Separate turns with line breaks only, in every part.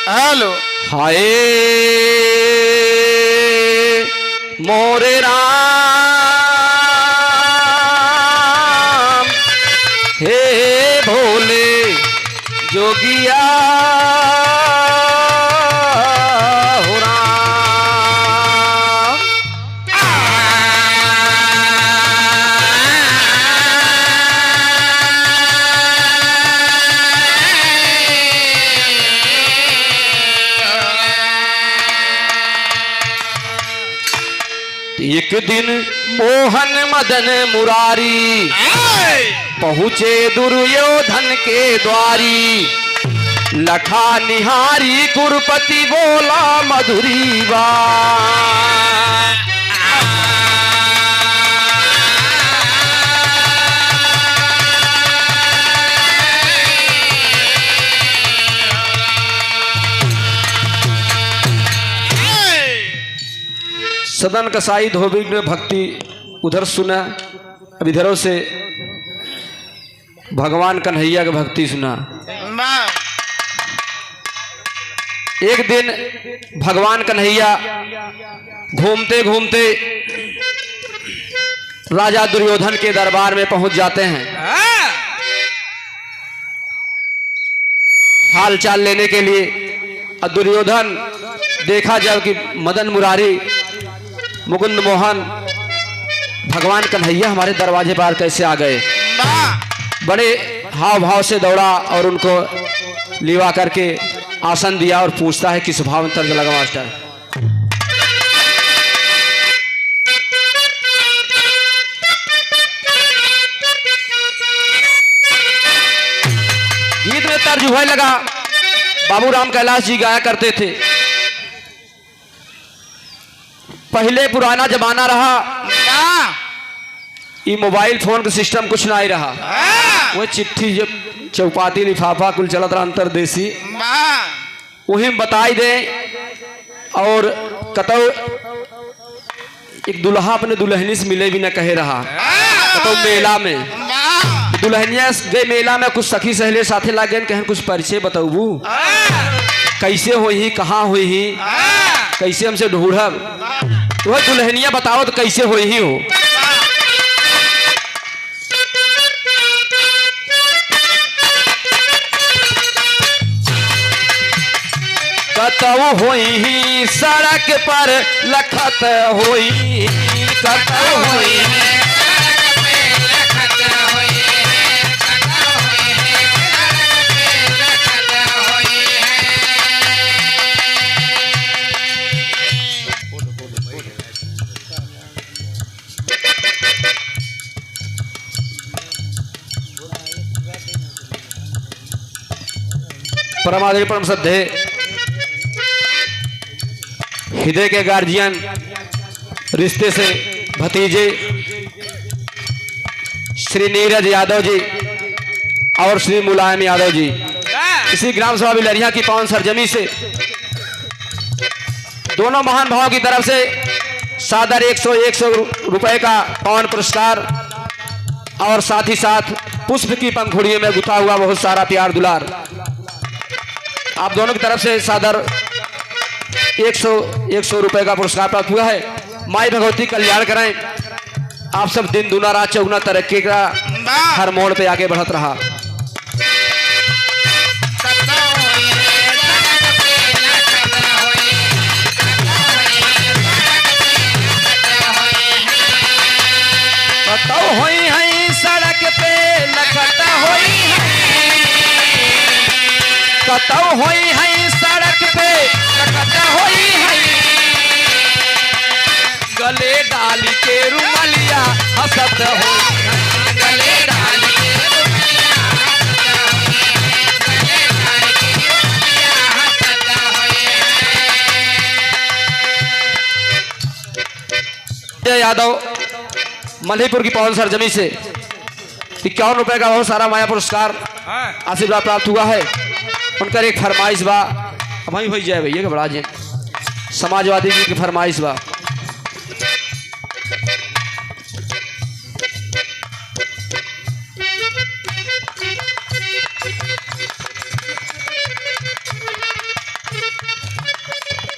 Hello
hi मोरे राम हे भोले जोगिया हो राम। एक दिन मोहन मदन मुरारी पहुँचे दुर्योधन के द्वारी। लखा निहारी गुरुपति बोला मधुरी बात। सदन कसाई धोबी ने भक्ति उधर सुना, अब इधरों से भगवान कन्हैया की भक्ति सुना। एक दिन भगवान कन्हैया घूमते घूमते राजा दुर्योधन के दरबार में पहुंच जाते हैं हाल चाल लेने के लिए। और दुर्योधन देखा जब कि मदन मुरारी मुकुंद मोहन भगवान कन्हैया हमारे दरवाजे पर कैसे आ गए। बड़े हाव भाव से दौड़ा और उनको लिवा करके आसन दिया और पूछता है किस भाव में तर्ज लगा मास्टर। गीत में तर्ज हुआ लगा। बाबू राम कैलाश जी गाया करते थे। पहले पुराना जमाना रहा, ये मोबाइल फोन का सिस्टम कुछ ना ही रहा। वो चिट्ठी जब चौपाती लिफाफा कुल चलत रहा अंतरदेशी, वही बताई दे। और कतो एक दुल्हा अपने दुल्हनी से मिले भी न कहे रहा। कतो मेला में दुल्हनिया गए, मेला में कुछ सखी सहेली साथे लागे कहें कुछ परिचय बताऊबू, कैसे होई कहाँ हुई, कैसे हमसे ढूंढब। तो वह दुल्हनिया बताओ तो कैसे होई ही हो। कतौ होई ही सड़क पर लखत होई, कतौ होई परमादरणीय परम श्रद्धेय हृदय के गार्जियन, रिश्ते से भतीजे श्री नीरज यादव जी और श्री मुलायम यादव जी, इसी ग्राम सभा बिलरिया की पावन सरजमी से दोनों महान भावों की तरफ से सादर 100 रुपए का पावन पुरस्कार और साथ ही साथ पुष्प की पंखुड़ियों में गुथा हुआ बहुत सारा प्यार दुलार आप दोनों की तरफ से सादर 100 रुपए का पुरस्कार प्राप्त हुआ है। माई भगवती कल्याण कराएं। आप सब दिन दुना रात चौगुना तरक्की का हर मोड़ पे आगे बढ़त रहा। कतौ होई है सड़क पे लखत होई है, कतौ होई है सड़क पे लखत होई है। गले डाली के रुमलिया हसत होई, गले डाली के रुमलिया हसत होई, गले डाली के रुमलिया हसत होई। यादव मल्हीपुर की पवन सरजमी से 51 रुपए का बहुत सारा माया पुरस्कार आशीर्वाद प्राप्त हुआ है। उनका एक फरमाइश बा, वही हो जाए भैया के बड़ा जी समाजवादी जी की फरमाइश बा।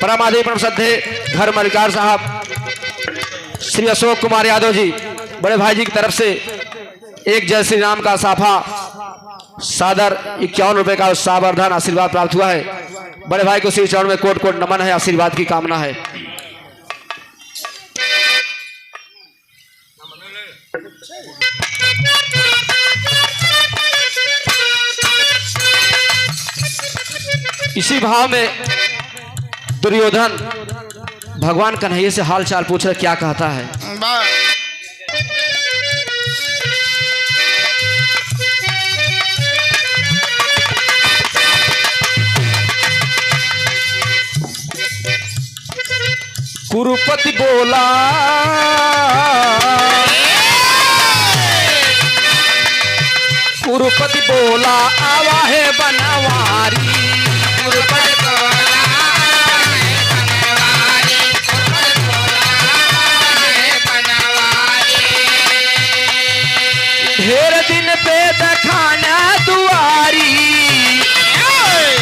परम आदरणीय परम श्रद्धे घर मलिकार साहब श्री अशोक कुमार यादव जी बड़े भाई जी की तरफ से एक जय श्री राम का साफा सादर 51 रुपए का सावर्धन आशीर्वाद प्राप्त हुआ है। बड़े भाई को श्री चरण में कोट कोट नमन है, आशीर्वाद की कामना है। इसी भाव में दुर्योधन भगवान कन्हैया से हाल चाल पूछ रहे, क्या कहता है। कुरुपति बोला कुरुपति बोला आवा है बनवारी, कुरुपति बोला ढेर दिन पे दिखाना दुआरी,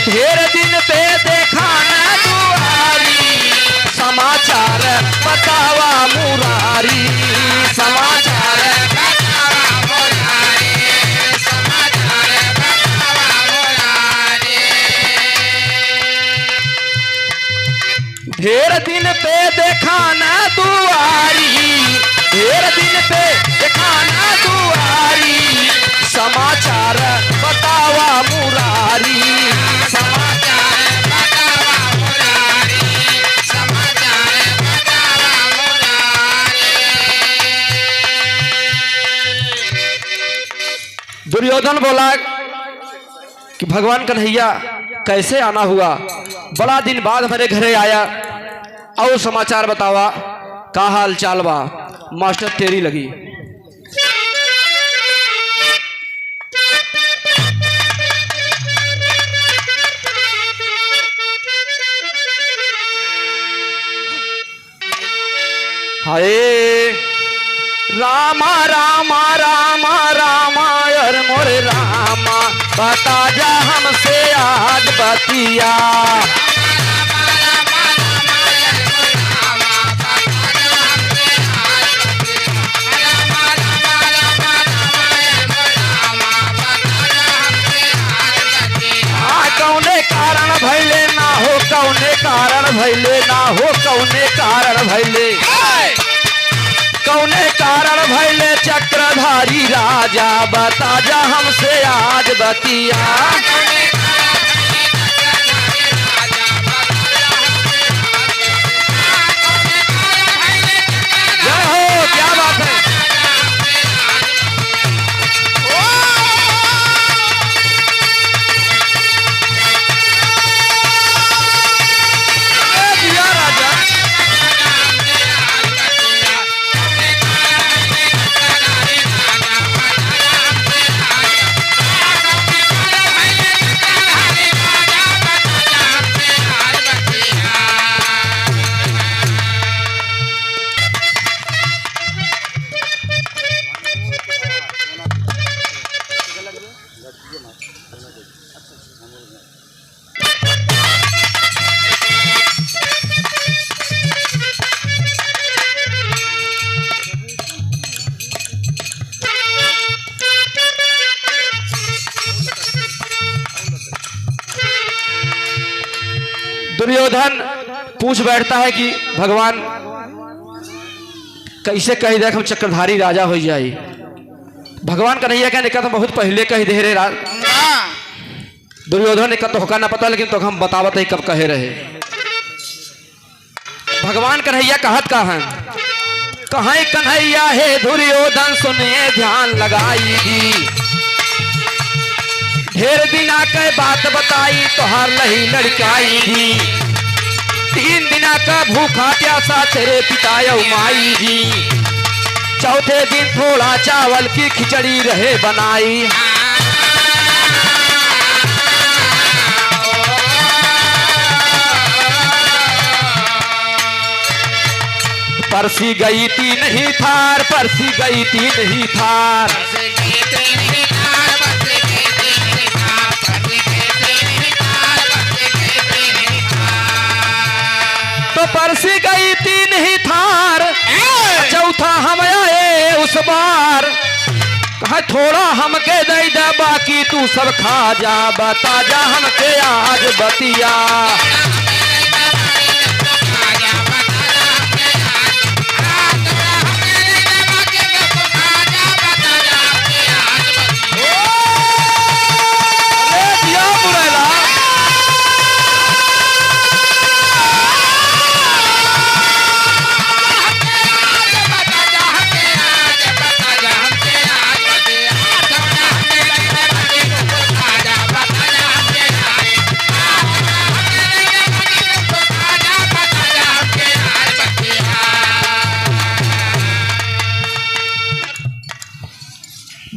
ढेर दिन पे दिखाना दुआरी, समाचार बतावा मुरारी, समाचार बतावा मुरारी, समाचार बतावा मुरारी। ढेर दिन पे दिखाना दुआरी, ढेर दिन पे दिखाना दुआरी, समाचार बतावा मुरारी, समाचार बतावा मुरारी, समाचार बतावा मुरारी। दुर्योधन बोला कि भगवान कन्हैया कैसे आना हुआ, बड़ा दिन बाद हमारे घरे आया, और समाचार बतावा का हाल चाल बा, मास्टर तेरी लगी। हाय रामा रामा रामा रामा यार मोरे रामा, बता जा हमसे आज बतिया, कौने कारण भैले ना हो, कौने कारण भैले ना हो, कौने कारण भैले, कौने कारण भैले चक्रधारी राजा, बता जा हमसे आज बतिया। जय हो, क्या बात है। दुर्योधन पूछ बैठता है कि भगवान कैसे कह दे हम चक्रधारी राजा हो जाए। भगवान कन्हैया कहने का तो बहुत पहले कह दे रहे दुर्योधन ने का तो होका ना पता, लेकिन तो हम बतावत है कब कहे रहे। भगवान कन्हैया कहत का है, कहीं कन्हैया है दुर्योधन सुनिए ध्यान लगाई, ढेर दिना के बात बताई तोहार लही लड़काई जी, 3 दिना का भूखा प्यासा तेरे पिता माई जी, चौथे दिन थोड़ा चावल की खिचड़ी रहे बनाई, परसी गई 3 ही थार, परसी गई 3 ही थार, बार कहा थोड़ा हमके दे दे बाकी तू सब खा जा, बता जा हमके आज बतिया।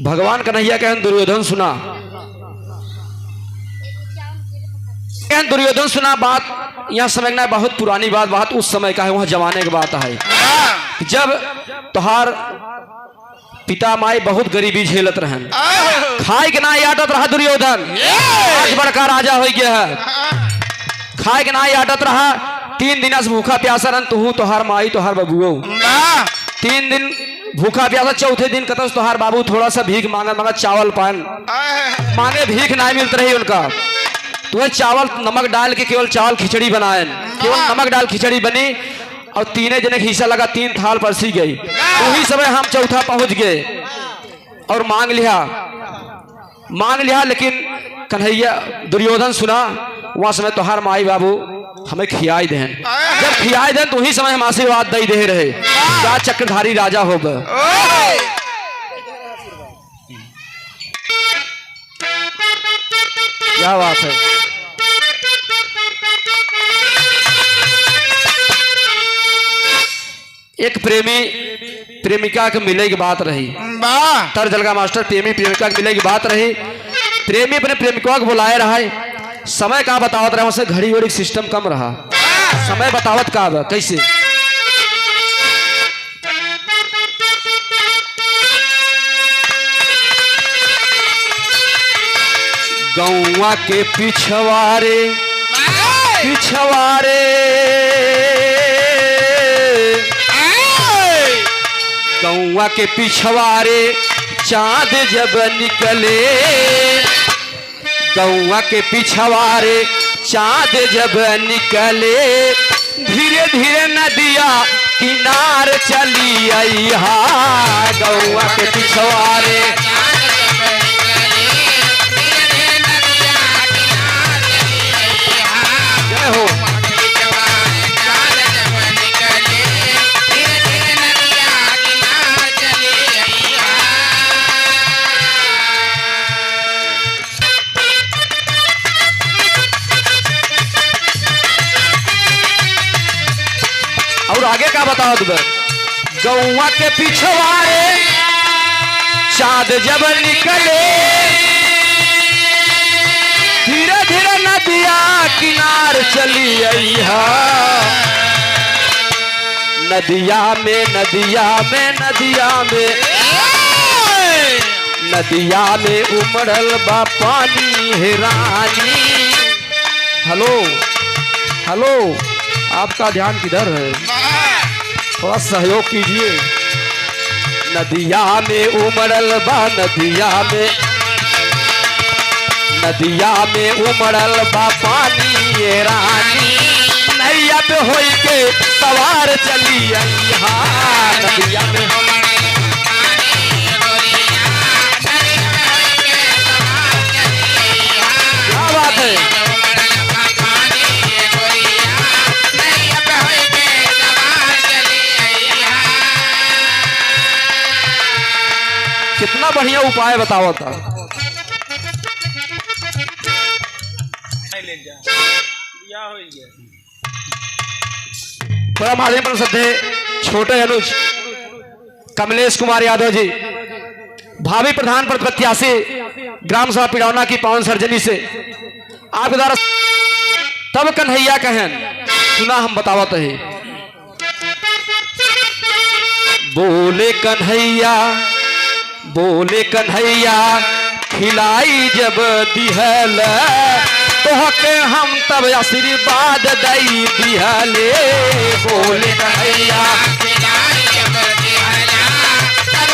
भगवान कन्हैया कहन दुर्योधन सुना, कहन दुर्योधन सुना। बात यहाँ समझना बहुत पुरानी बात उस समय का है, वह जमाने की बात है जब तुहार पिता माई बहुत गरीबी झेलत रहन, खाए के ना आटत रहा दुर्योधन। आज बड़का राजा हो गया है, खाए के ना आटत रहा। 3 दिन से भूखा प्यासा रहन, तू तुहार माई तुहार बबुओ 3 दिन भूखा प्यासा। चौथे दिन कतौ तुहार बाबू थोड़ा सा भीख मांगा चावल पान मांगे, भीख नहीं मिलत रही उनका। तुम्हें चावल नमक डाल के केवल चावल खिचड़ी बनाए, केवल नमक डाल खिचड़ी बनी और 3 जने का हिस्सा लगा, 3 थाल परसी गई। उसी समय हम चौथा पहुंच गए और मांग लिया। लेकिन कन्हैया दुर्योधन सुना, वहां समय तुहार माई बाबू हमें खियाई दें। जब खियाई दें तो उसी समय हम आशीर्वाद दे दे रहे, क्या चक्रधारी राजा होगा। क्या बात है। एक प्रेमी प्रेमिका के मिले की बात रही, तर्जल का मास्टर प्रेमी प्रेमिका के मिले की बात रही। प्रेमी अपने प्रेमिका को बुलाए रहा है, समय का बतावत रहा, वैसे घड़ी वड़ी सिस्टम कम रहा, समय बतावत का कैसे। गौवा के पिछवारे गौवा के पिछवारे चांद जब निकले, गौवा के पिछवारे चांद जब निकले, धीरे धीरे नदिया किनार चली आई हा। गौवा के पिछवारे जय हो। और आगे का बताओ तुम्हें। गौवा के पिछवाड़े चाँद जब निकले, धीरे धीरे नदिया किनार चली आई हा। नदिया में उमड़ल बा पानी है रानी। हेलो आपका ध्यान किधर है, थोड़ा सहयोग कीजिए। नदिया में उमड़ल बा, नदिया में उमड़ल बा पानी ये रानी। नैया पे होई के सवार चली आई हा। नदिया में क्या बात है। कितना बढ़िया उपाय बताओ था। थोड़ा माध्यम पर सदे छोटे अनुज कमलेश कुमार यादव जी, भावी प्रधान पद प्रत्याशी ग्राम सभा पिड़ौना की पावन सर्जनी से आपके द्वारा तब कन्हैया कहन सुना हम बतावत है। बोले कन्हैया खिलाई जब दिहल, तोहके हम तब आशीर्वाद दई दिहले। बोले कन्हैया खिलाई जब दिहल, तब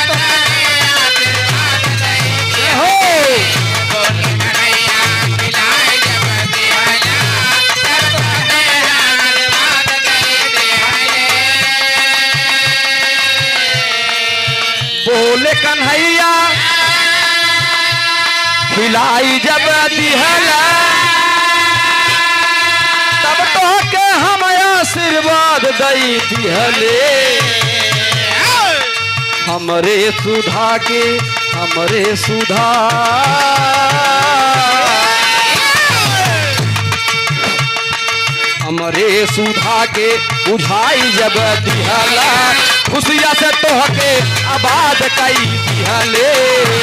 खिलाई जब दिहला तब तो के हम आशीर्वाद दई दिहले हमरे सुधा के हमरे सुधा हमरे सुधा के बुझाई जब दिहला खुशिया से तोहके आबाद कई दिहले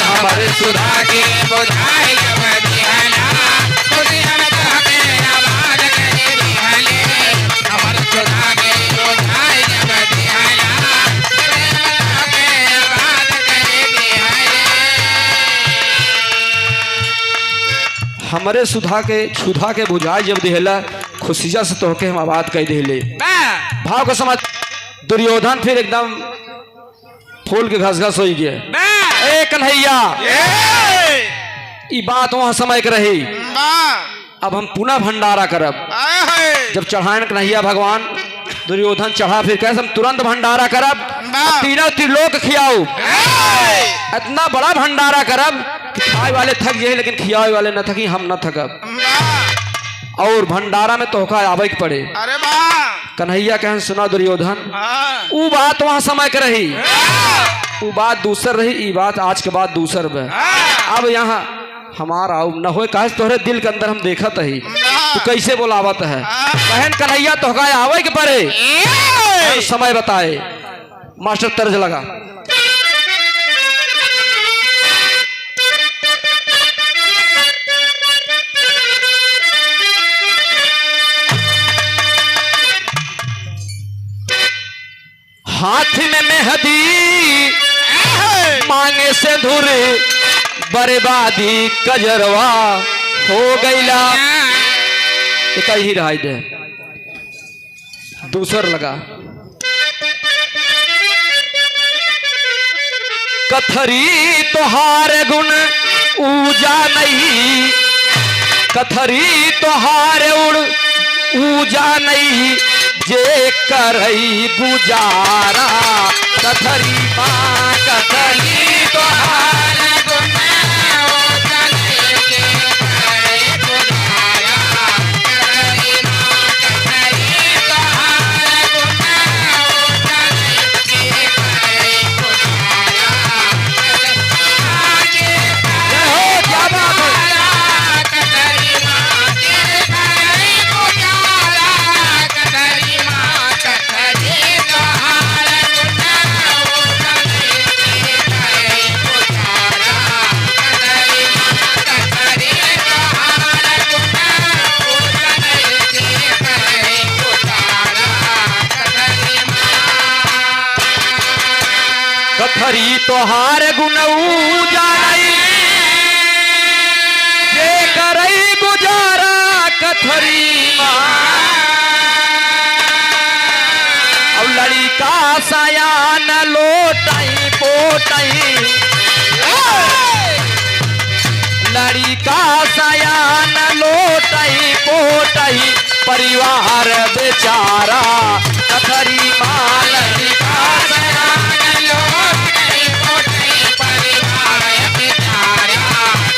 हमरे सुधा के
बुझाई जब दिहला खुशिया से तोहके आबाद कई दिहले हमरे सुधा के बुझाई जब दिहला
हमरे सुधा के क्षुधा के बुझाई जब दिहला खुशिया से तोहके हम आबाद कई दिहले भाव को समझ दुर्योधन फिर एकदम फूल के घस घस हो गया ए कन्हैया ये बात वहां समय के रही अब हम पुनः भंडारा करब जब चढ़ान कन्हैया भगवान दुर्योधन चढ़ा फिर कैसे हम तुरंत भंडारा करब तीनों त्रिलोक खियाऊ इतना बड़ा भंडारा करब कि खाए वाले थक जाए लेकिन खियाए वाले न थकी हम न थकब और भंडारा में तोहका आवे के पड़े
अरे वाह
कन्हैया कहन सुना दुर्योधन वो बात वहां समय के रही वो बात दूसर रही ये बात आज के बाद दूसर में अब यहाँ हमारा न हो कहे तोहरे दिल के अंदर हम देखत ही तू कैसे बोलावत है बहन कन्हैया तोहका आवे के पड़े समय बताए मास्टर तर्ज लगा हाथ में मेहदी मांगे से धुर बर्बादी कजरवा हो गईला इतना ही रहा दे दूसर लगा कथरी तोहार गुण ऊजा नहीं कथरी तोहार उड़ ऊजा नहीं जे करई गुजारा कथरी माँ कथरी तोहार
गुण ऊजा नहीं जे करई गुजारा कथरी माँ कथरी तोहार गुण ऊजा नहीं जे करई गुजारा
क्या बात है
कथरी माँ जे करई गुजारा कथरी माँ कथरी तोहार गुण ऊजा नहीं जे करई गुजारा कथरी माँ कथरी तोहार गुण ऊजा नहीं जे करई गुजारा कथरी माँ
कथरी तोहार गुण ऊजा नहीं जे करई गुजारा कथरी माँ अब लड़का सयान लोटाई पोटाई लड़का सयान लोटाई पोटाई परिवार बेचारा कथरी माँ लड़का सयान
लोटाई पोटाई परिवार बेचारा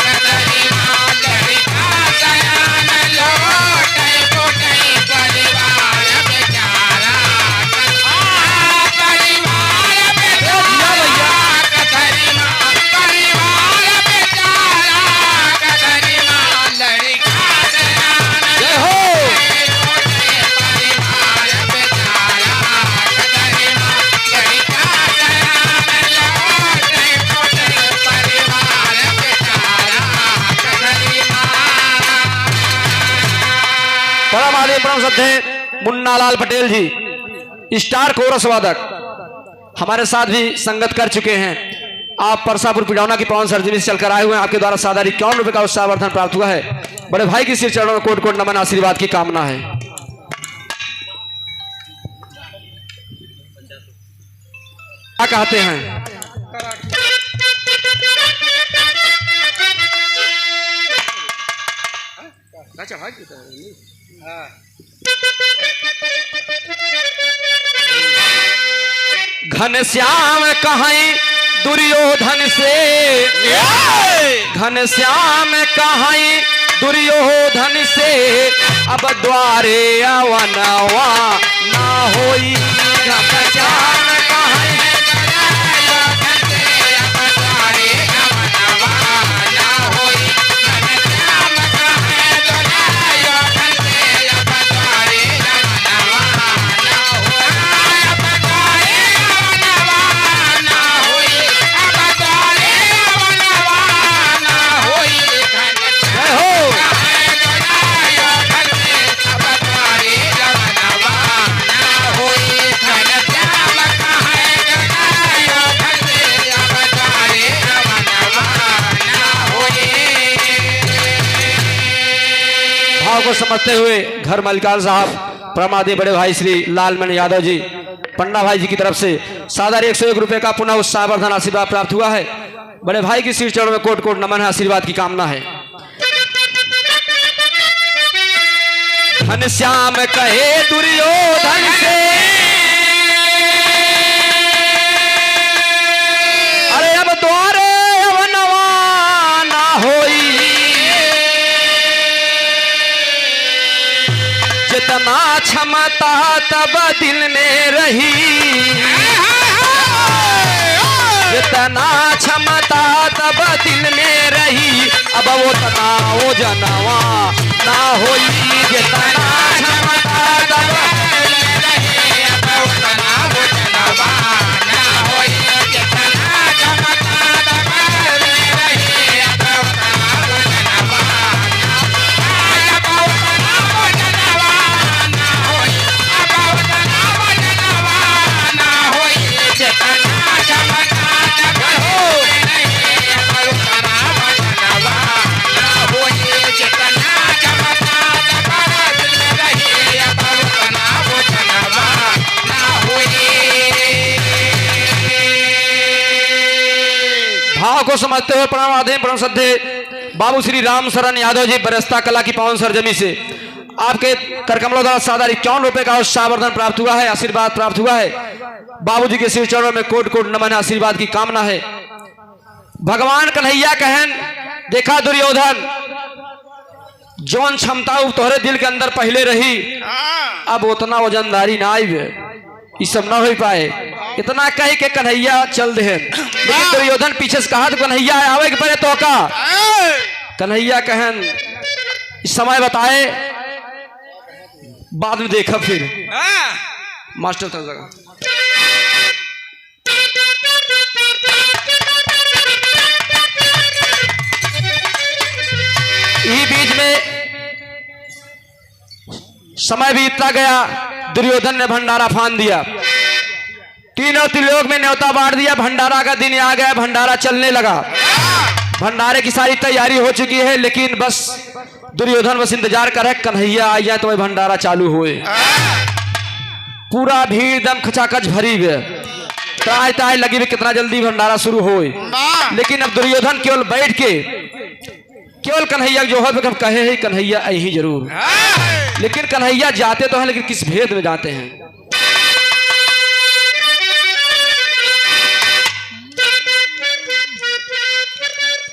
कथरी माँ लड़का सयान लोटाई पोटाई परिवार बेचारा परिवार बेचारा कथरी माँ परिवार बेचारा कथरी माँ लड़का सयान
जय हो
लोटाई परिवार बेचारा कथरी माँ लड़का सयान लोटाई पोटाई परिवार बेचारा कथरी माँ
परम आदि परम श्रद्धेय मुन्ना लाल पटेल जी स्टार कोरस वादक हमारे साथ भी संगत कर चुके हैं आप परसापुर पिडौना की पवन सर्जरी से चलकर आए हुए हैं आपके द्वारा सादा 51 रुपए का उत्साहवर्धन प्राप्त हुआ है बड़े भाई की सिर चरणों में कोट कोट नमन आशीर्वाद की कामना है क्या कहते हैं घनश्याम कहीं दुर्योधन से घनश्याम कहाई दुर्योधन से अब द्वारे अवनवा ना होई घनश्याम कहाई को समझते हुए घर मलिकान साहब प्रमादी बड़े भाई श्री लालमन यादव जी पन्ना भाई जी की तरफ से सादर 101 रुपए का पुनः उत्साहवर्धन आशीर्वाद प्राप्त हुआ है। बड़े भाई की सिर चरणों में कोट कोट नमन है, आशीर्वाद की कामना है। घनश्याम कहे दुर्योधन से अरे अब द्वारे अवनवा ना होई जितना क्षमता तब दिल में रही जितना क्षमता तब दिल में रही अब वो तना वो जनवा ना होई जितना क्षमता तब दिल में रही अब वो तना वो जनवा ना होई जितना क्षमता तब दिल में रही अब वो तना वो जनवा अब वो तना वो जनवा ना होई अब वो तना वो जनवा ना होई जितना क्षमता तब दिल में रही अब वो तना वो जनवा ना होई जितना क्षमता तब दिल में रही अब वो तना वो जनवा ना होई। भाव को समझते हुए प्रणाम आदे प्रणाम श्रद्धे बाबू श्री राम शरण यादव जी बरस्ता कला की पावन सरजमी से आपके करकमलों द्वारा सादा 51 रुपए का उत्साहवर्धन प्राप्त हुआ है, आशीर्वाद प्राप्त हुआ है। बाबूजी के सिर चरणों में कोट कोट नमन है, आशीर्वाद की कामना है। भगवान कन्हैया कहन देखा दुर्योधन जौन क्षमता तोहरे दिल के अंदर पहले रही अब उतना वजनदारी ना आई ये सब ना हो पाए। इतना कह के कन्हैया चल दे लेकिन दुर्योधन पीछे से कहा तो कन्हैया आवे के परे तो का कन्हैया कहन इस समय बताए बाद में देखा फिर मास्टर था जगह बीच में समय बीतता गया। दुर्योधन ने भंडारा फान दिया, तीनों त्रिलोक में न्योता बांट दिया। भंडारा का दिन आ गया, भंडारा चलने लगा। भंडारे की सारी तैयारी हो चुकी है लेकिन बस दुर्योधन बस इंतजार कर रहे कन्हैया आ जाए तो वही भंडारा चालू हुए। पूरा भीड़ दम खचाखच भरी हुई, ताय ताय लगी हुई कितना जल्दी भंडारा शुरू हो। लेकिन अब दुर्योधन केवल बैठ के केवल कन्हैया जो है कहे है कन्हैया यही जरूर, लेकिन कन्हैया जाते तो हैं लेकिन किस भेद में जाते हैं।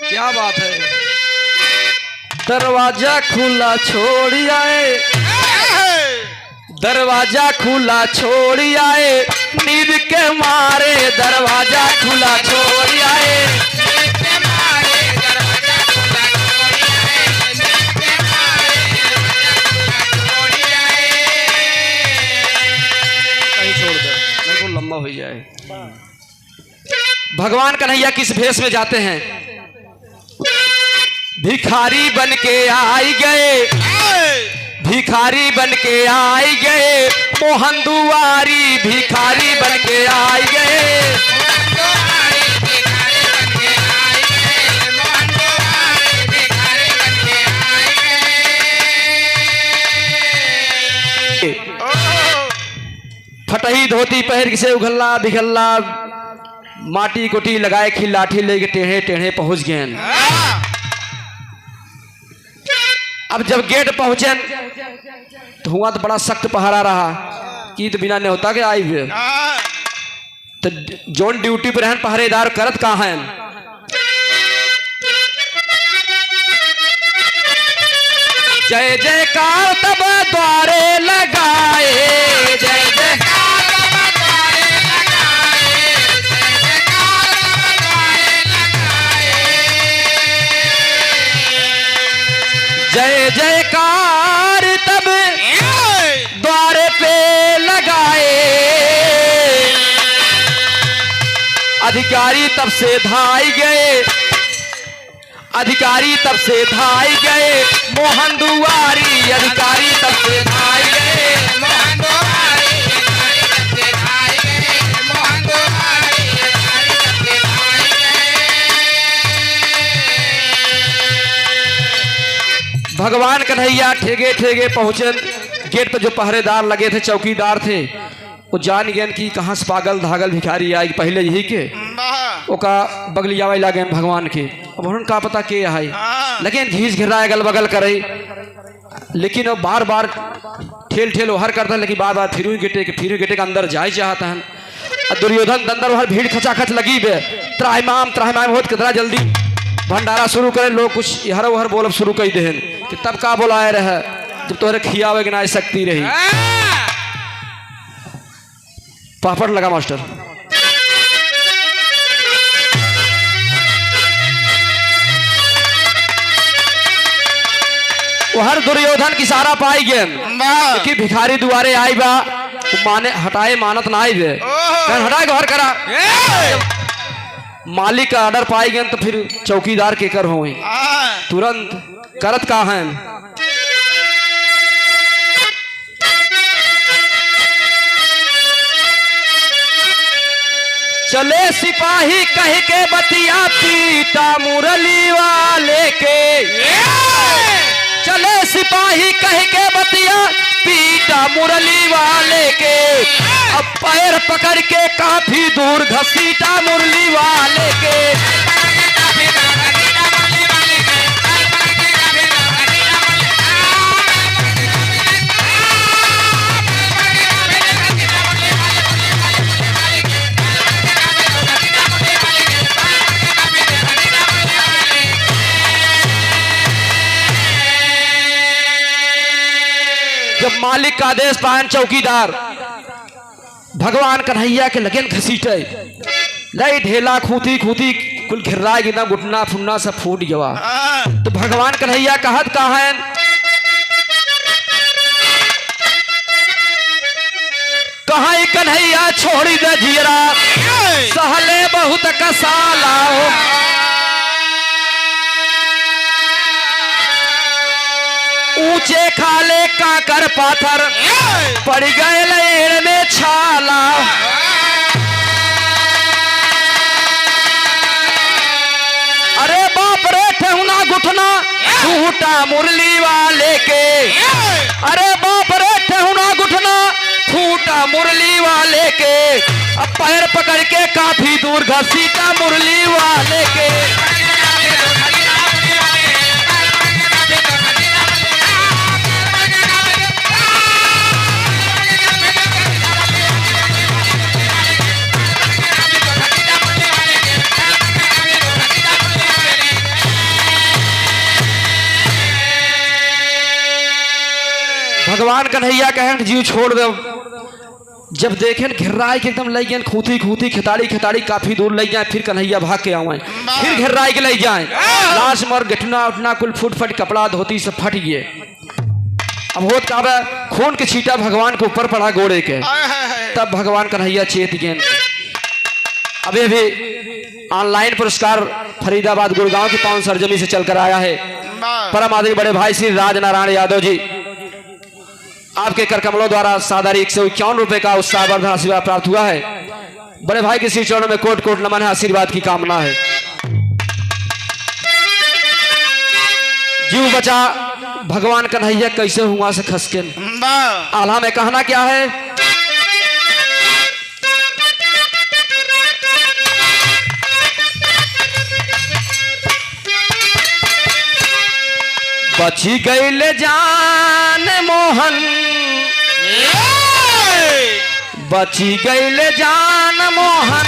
क्या बात है। दरवाजा खुला छोड़ आए, दरवाजा खुला छोड़ आए, नींद के मारे दरवाजा खुला छोड़ आए। लंबा हो जाए। भगवान कन्हैया किस भेष में जाते हैं? भिखारी बन के आई गए, भिखारी बन के आई गए, मोहन दुआरी भिखारी बन के आई गए। फटही धोती पहर से उघल्ला बिघल्ला माटी कोटी लगाए खी लाठी लेके टेढ़े टेढ़े पहुंच गए। अब जब गेट पहुंचे तो हुआ तो बड़ा सख्त पहरा रहा कि तो बिना नहीं होता कि आई हुए। तो जोन ड्यूटी पर रहन पहरेदार करत कहाँ हैं? जय जयकार तब द्वारे लगाए, जय जयकार
तब द्वारे लगाए, जय जयकार तब द्वारे लगाए।
जय जयकार तब द्वारे पे लगाए, अधिकारी तब से धाई गए, अधिकारी तब से धाई गए, मोहन दुआरी अधिकारी तब से धाई गए,
मोहन दुआरी अधिकारी तब से धाई गए, मोहन दुआरी अधिकारी तब से धाई गए।
भगवान कन्हैया ठेगे ठेगे पहुंचे। गेट पर जो पहरेदार लगे थे, चौकीदार थे, वो जान गए कि कहाँ से पागल धागल भिखारी आए पहले यही के ओका बगलियावे लागे भगवान के। अब उन्होंने का पता के है, लेकिन घीस घिरा अगल बगल करे, लेकिन वो बार बार ठेल ठेल हर करता है, लेकिन बार बार फिर गेटे के अंदर जाए चाहता है। और दुर्योधन अंदर वह भीड़ खचाखच लगी बे, त्राहिमाम होत कितना जल्दी भंडारा शुरू करे। लोग कुछ इहर उहर बोलब शुरू कर दे कि तब का बोलाए रहे जब तोहरे खियावे के ना सकती रही। पापड़ लगा मास्टर। हर दुर्योधन की सारा पाई गए कि भिखारी दुआरे आई बा, माने हटाए मानत ना आई बे, हटाए घर करा। मालिक का ऑर्डर पाई गए तो फिर चौकीदार के कर हो तुरंत करत का है। चले सिपाही कह के बतिया पीटा मुरली वाले के, चले सिपाही कह के बतिया पीटा मुरली वाले के, अब पैर पकड़ के काफी दूर घसीटा मुरली वाले के। जब मालिक का आदेश पायन चौकीदार भगवान कन्हैया के लगन घसीटे, लई ढेला खूती खूती कुल घिर्रा एकदम घुटना फुन्ना सब फूट गया। तो भगवान कन्हैया कहत कहन, कहाँ कन्हैया छोड़ी दे जियरा, सहले बहुत कसाला हो। ऊंचे खाले काकर पाथर पड़ गए लेर में छाला। अरे बाप रे ठेहुना घुटना फूटा मुरली वाले के, अरे बाप रे ठेहुना घुटना फूटा मुरली वाले के, अब पैर पकड़ के काफी दूर घसीटा मुरली वाले के। भगवान कन्हैया कहें जीव छोड़ दो। जब देखें घिर्राई के एकदम लई गए खूती खूती खिताड़ी खिताड़ी काफी दूर ले जाए, फिर कन्हैया भाग के आवे, फिर घिर्राई के ले जाए, लाश मर गठना उठना कुल फुट फट कपड़ा धोती सब फट गए। अब होत का खून के छींटा भगवान के ऊपर पड़ा गोड़े के, तब भगवान कन्हैया चेत गए। अभी अभी ऑनलाइन पुरस्कार फरीदाबाद गुड़गांव की पावन सरजमी से चलकर आया है। परम आदरणीय बड़े भाई श्री राज नारायण यादव जी, आपके कर कमलों द्वारा साधारण 151 रुपए का उत्साहवर्धन आशीर्वाद प्राप्त हुआ है। बड़े भाई के श्री चरणों में कोट कोट नमन है, आशीर्वाद की कामना है। जीव बचा भगवान कन्हैया कैसे हुआ से खसके आल्हा में कहना क्या है, बची गई जान मोहन बची गईले जान मोहन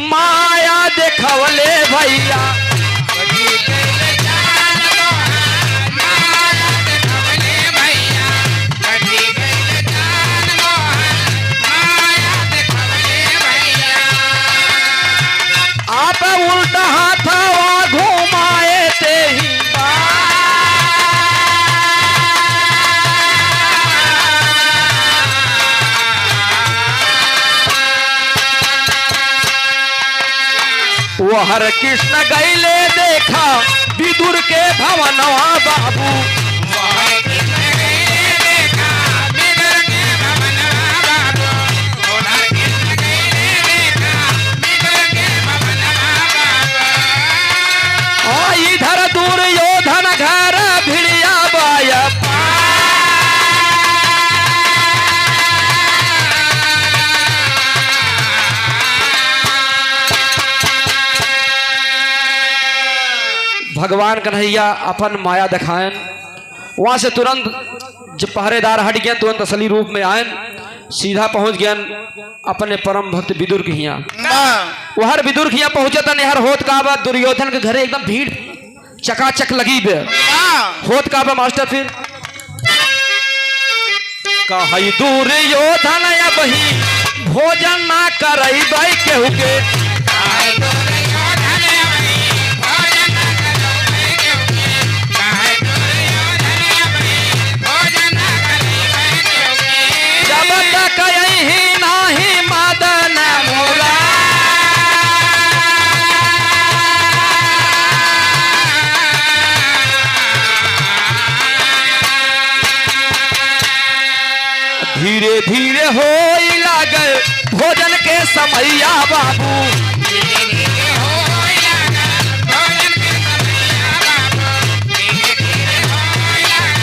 माया देखवले भैया।
बची गईले जान मोहन माया देखवले भैया। बची गईले जान मोहन माया देखवले भैया।
आप उल्टा हाथवा घुमाए ते ही वो हर कृष्ण गईले देखा विदुर के भवनवा बाबू।
हर कृष्ण गईले देखा विदुर के भवनवा बाबू। हर कृष्ण गईले देखा विदुर के भवनवा बाबू।
इधर दुर्योधन घर भिड़िया बाया भगवान कन्हैया अपन माया दिखाएं। वहां से तुरंत जब पहरेदार हट गए तुरंत असली रूप में आयन, सीधा पहुंच गए अपने परम भक्त विदुर के यहाँ। वो हर विदुर के यहाँ पहुंचे था निहर होत का बाद दुर्योधन के घरे एकदम भीड़ चकाचक लगी बे। होत का बा मास्टर फिर कही दुर्योधन या बही भोजन ना करई बाई केहू के। धीरे धीरे हो लागल भोजन के समैया बाबू।
धीरे धीरे हो लागल भोजन के समैया बाबू। धीरे धीरे हो लागल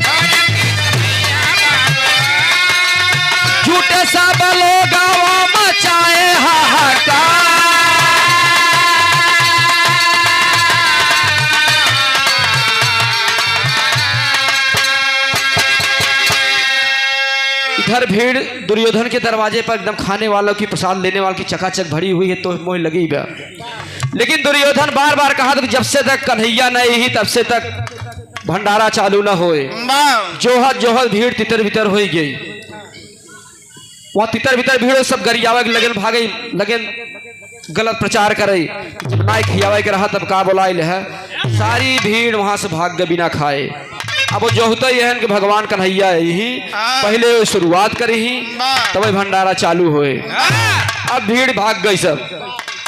भोजन के समैया बाबू।
झूठे सब लोग मचाए हाहाकार। इधर भीड़ दुर्योधन के दरवाजे पर एकदम खाने वालों की प्रसाद लेने वालों की चकाचक भरी हुई है तो मोह लगी बा। लेकिन दुर्योधन बार बार कहा था जब से तक कन्हैया न ही तब से तक भंडारा चालू न होए। जोहत जोहत भीड़ तितर बितर हो गई। वहां तितर बितर भीड़ सब गरियावा लगन भागे लगन गलत प्रचार करे। जब ना खियावा के रहा तब का बोलाइल है सारी भीड़ वहां से भाग गए बिना खाए। अब वो जो होता है कि भगवान कन्हैया ही पहले शुरुआत करी ही तब भंडारा चालू हुए। अब भीड़ भाग गई सब।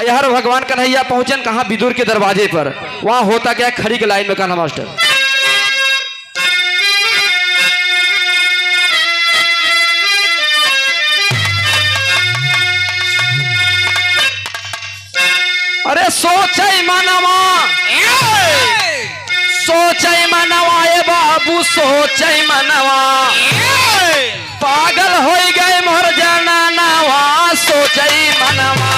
यार भगवान कन्हैया पहुंचन कहा विदुर के दरवाजे पर। वहां होता क्या खड़ी के लाइन में कहना मास्टर अरे सोचे मनवा सोचे मनवा ए बाबू सोचे मनवा पागल हो गए मोर जाना नवा सोचे मनवा।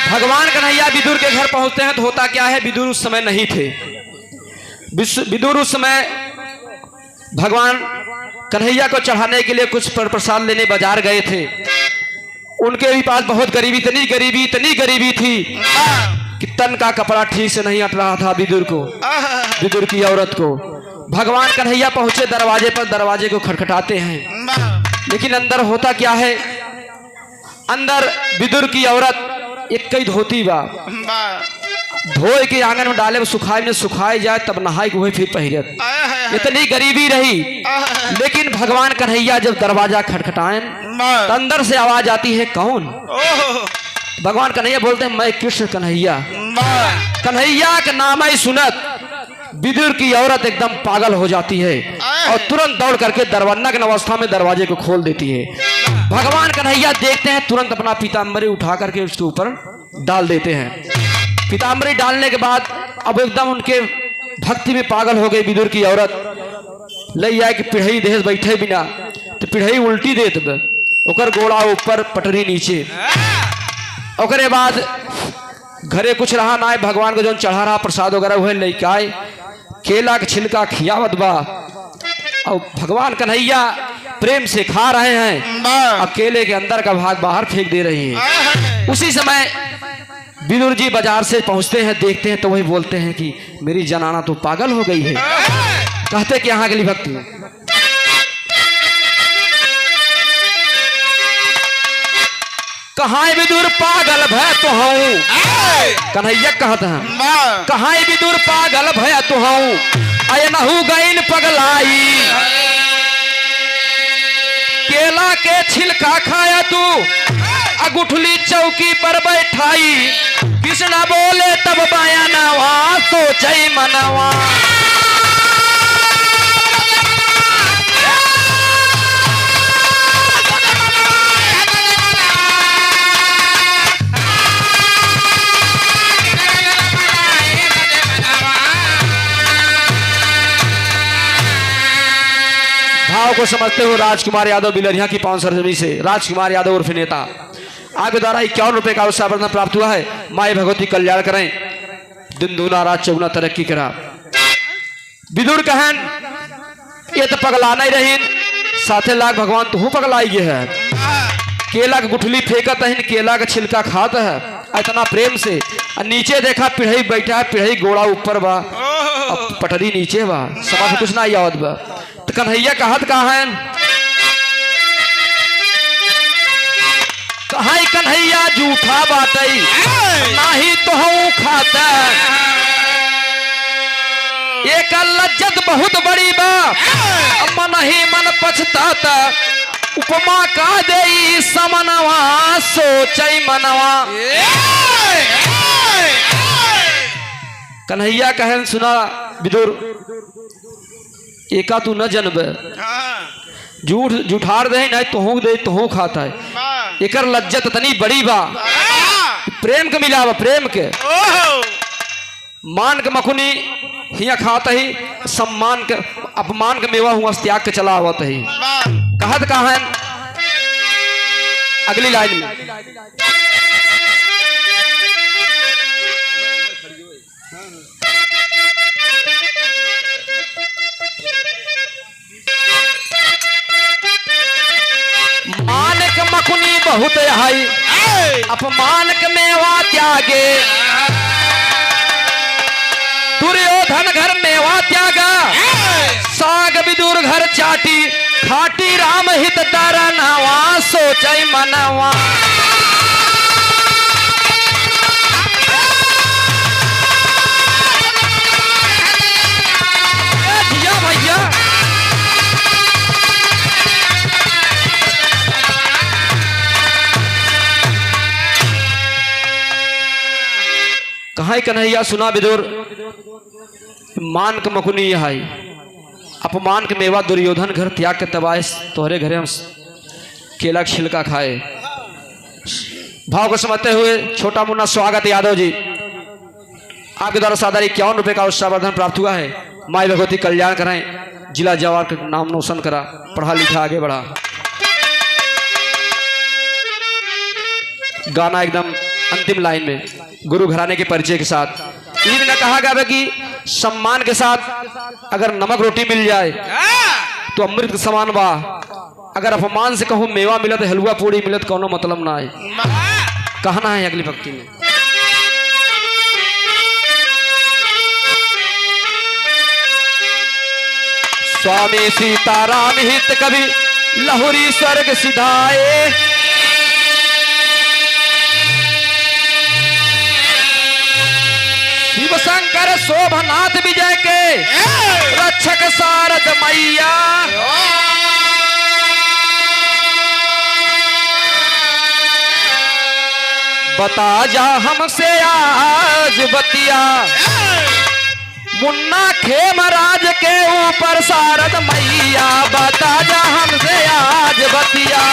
भगवान कन्हैया विदुर के घर पहुंचते हैं तो होता क्या है विदुर उस समय नहीं थे। विदुर उस समय भगवान कन्हैया को चढ़ाने के लिए कुछ प्रसाद लेने बाजार गए थे। उनके भी पास बहुत गरीबी इतनी गरीबी थी कि तन का कपड़ा ठीक से नहीं अट रहा था विदुर की औरत को। भगवान कन्हैया पहुंचे दरवाजे पर, दरवाजे को खटखटाते हैं लेकिन अंदर होता क्या है, अंदर विदुर की औरत एक कई धोती बा धोए के आंगन में डाले सुखाई जाए तब नहाई हुए फिर पहिरत। इतनी गरीबी रही लेकिन भगवान कन्हैया जब दरवाजा खटखटाएं तो अंदर से आवाज आती है कौन। भगवान कन्हैया बोलते हैं मैं कृष्ण कन्हैया। कन्हैया का नाम ही सुनत विदुर की औरत एकदम पागल हो जाती है और तुरंत दौड़ करके दरवाजा अवस्था में दरवाजे को खोल देती है। भगवान कन्हैया देखते हैं तुरंत अपना पीताम्बरी उठा करके उसके ऊपर डाल देते हैं। पीताम्बरी डालने के बाद अब एकदम उनके भक्ति में पागल हो गई विदुर की औरत। लई आए कि पिढ़ई देश बैठे बिना तो पिढ़ई उल्टी देत बे, ओकर गोड़ा ऊपर पटरी नीचे। ओकरे बाद घरे कुछ रहा ना, भगवान को जो चढ़ा रहा प्रसाद वगैरह हुए लइका आए केला के छिलका खियावत बा और भगवान कन्हैया प्रेम से खा रहे हैं, अब केले के अंदर का भाग बाहर फेंक दे रही है। उसी समय विदुर जी बाजार से पहुंचते हैं, देखते हैं तो वही बोलते हैं कि मेरी जनाना तो पागल हो गई है। कहते कि यहाँ अगली भक्ति कहाँ विदुर पागल भय तो हूँ, कन्हैया कहता है कहाँ विदुर पागल भय तो हूँ, अय नहु गईन पगलाई, केला के छिलका खाया तू अगुठली चौकी पर बैठाई, कृष्णा बोले तब बाया नवा सोचई मनवा। भाव को समझते हुए राजकुमार यादव बिलरिया की पावन सरजमी से राजकुमार यादव उर्फ नेता आपके द्वारा 51 रुपए का उत्साह प्राप्त हुआ है। माई भगवती कल्याण करें, दिन दूना रात चौगुना तरक्की करा। विदुर कहन ये तो पगला नहीं रही, साथे लाख भगवान तू पगलाई है। केला के गुठली फेंकत है, केला का छिलका खात है इतना प्रेम से। नीचे देखा पिढ़ई बैठा है, पिढ़ई गोड़ा ऊपर बा अब पटरी नीचे बा, समझ कुछ ना याद बा। तो कन्हैया कहत कहा है कहा कन्हैया जूठा बाटई नाही तो हूँ खाता, एक लज्जत बहुत बड़ी बा मन ही मन पछताता, उपमा का देई समनवा सोचई मनवा। कन्हैया कहन सुना विदुर एका तू न जनब, झूठ झूठार दे नहीं तुहू दे तुहू खाता है, एकर लज्जत तनी बड़ी बा प्रेम के मिलावा, प्रेम के मान के मखुनी हिया खाता ही, सम्मान के अपमान के मेवा हुआ त्याग के चला आवत ही। कहत कहा है अगली लाइन में मान के मखुनी बहुत है अपमान के मेवा त्यागे, दुर्योधन घर मेवा त्यागा साग विदुर घर चाटी, खाटी राम हित तारा नवा सोचई मनवा। भैया कहा कन्हैया सुना विदुर मान के मकुनी है अपमान के मेवा, दुर्योधन घर त्याग के तबाह तोहरे घरे हम केला छिलका खाए। भाव को समझते हुए छोटा मुन्ना स्वागत यादव जी आपके द्वारा सादा 51 रुपए का उत्साहवर्धन प्राप्त हुआ है। माई भगवती कल्याण कराएं, जिला जवार का नाम रोशन करा, पढ़ा लिखा आगे बढ़ा। गाना एकदम अंतिम लाइन में गुरु घराने के परिचय के साथ ये भी न कहा गया कि सम्मान के साथ अगर नमक रोटी मिल जाए तो अमृत के समान बा, अगर अपमान से कहूँ मेवा मिलत हलवा पूड़ी मिलत कोनो मतलब ना है। कहना है अगली भक्ति में स्वामी सीताराम हित कवि लहुरी स्वर्ग सिधाए, शिव शंकर शोभनाथ विजय के रक्षक सारद मैया। बता जा हमसे आज बतिया, मुन्ना खेमराज के ऊपर सारद मैया। बता जा हमसे आज बतिया,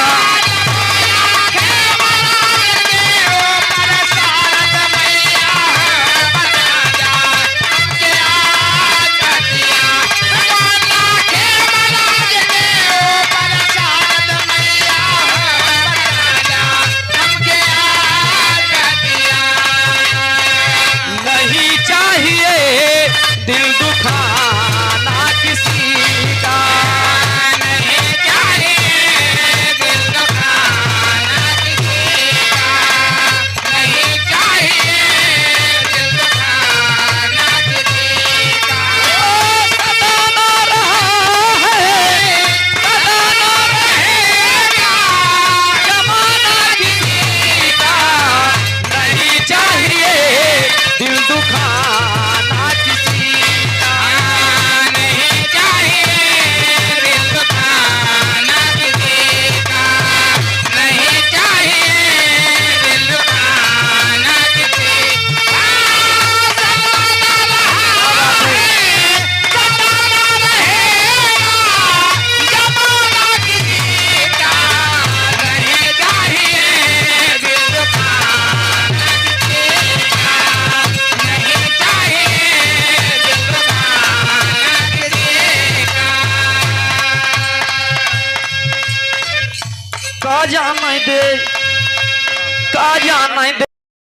का जान नहीं दे